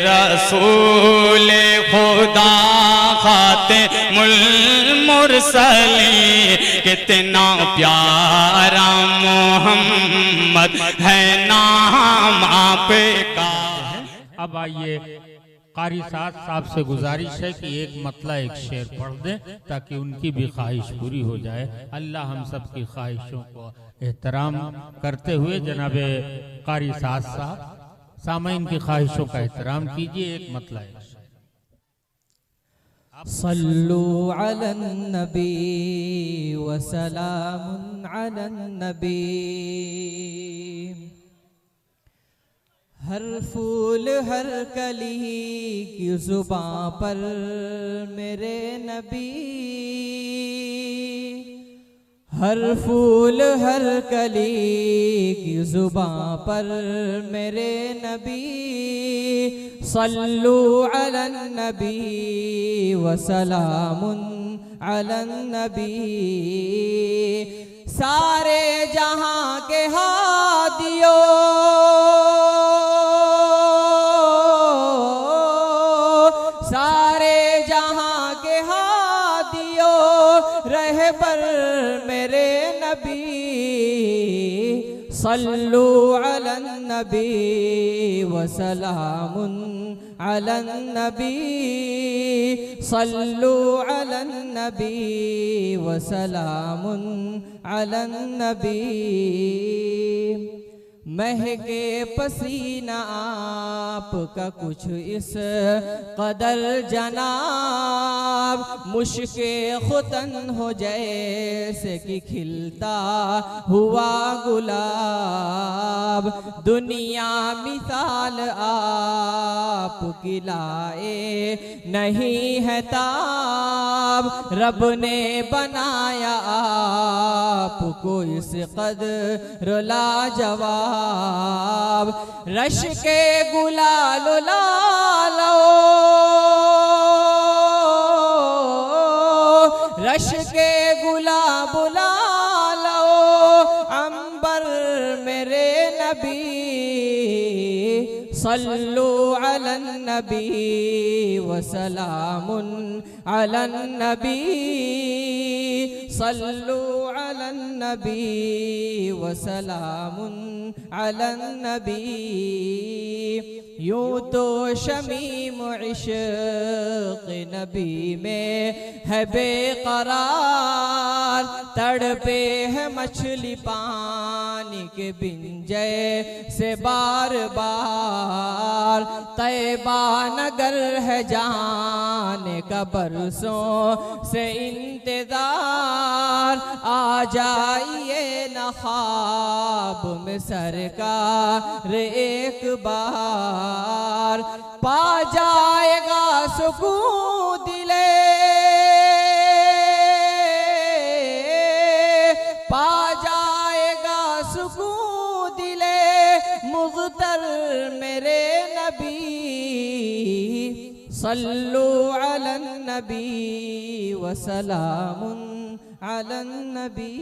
रसूल खुदा खातिमुल मुरसलीन, कितना प्यारा मोहम्मद है नाम आपका। अब आइए कारी साहब से गुजारिश है कि एक मतला एक शेर पढ़ दें ताकि उनकी भी ख्वाहिश पूरी हो जाए। अल्लाह हम सब की ख्वाहिशों को एहतराम करते हुए जनाबे कारी साहब सामईन की ख्वाहिशों का एहतराम कीजिए। एक मतला एक शेर। सल्लु अलन नबी व सलामुन अलन नबी, हर फूल हर कली की जुबां पर मेरे नबी, हर फूल हर कली की जुबां पर मेरे नबी, सल्लु अलन नबी व सलामुन अलन नबी। सारे जहां के हादियों, सारे जहां के हादियों, रहबर मेरे नबी, सल्लु अलन नबी व सलामुन अलन नबी, सल्लु अलन नबी व सलामुन अलन नबी। महके पसीना आपका कुछ इस कदर जनाब, मुश्के खुतन हो जैसे कि खिलता हुआ गुलाब, दुनिया मिसाल आपकी लाए नहीं है ताब, रब ने बनाया आपको इस कदर लाजवाब, रश के गुलाल लालो, रश के गुलाब लालो, अंबर मेरे नबी, सल्लु अलन नबी व सलामुन अलन नबी, सल्लु अलन नबी व सलामुन अलन नबी। यूं तो शमीम इश्क़ नबी में है बेकरार, तड़पे है मछली पानी के बिन जैसे बार बार, तैबा नगर है जाने का बरसों से इंतजार, आ जाइए न ख्वाब में सरकार एक बार, पा जाएगा सुकून दिले, पा जाएगा सुकून दिले, मुग़्तर मेरे नबी, सल्लु अलन नबी व सलामुन अलन नबी।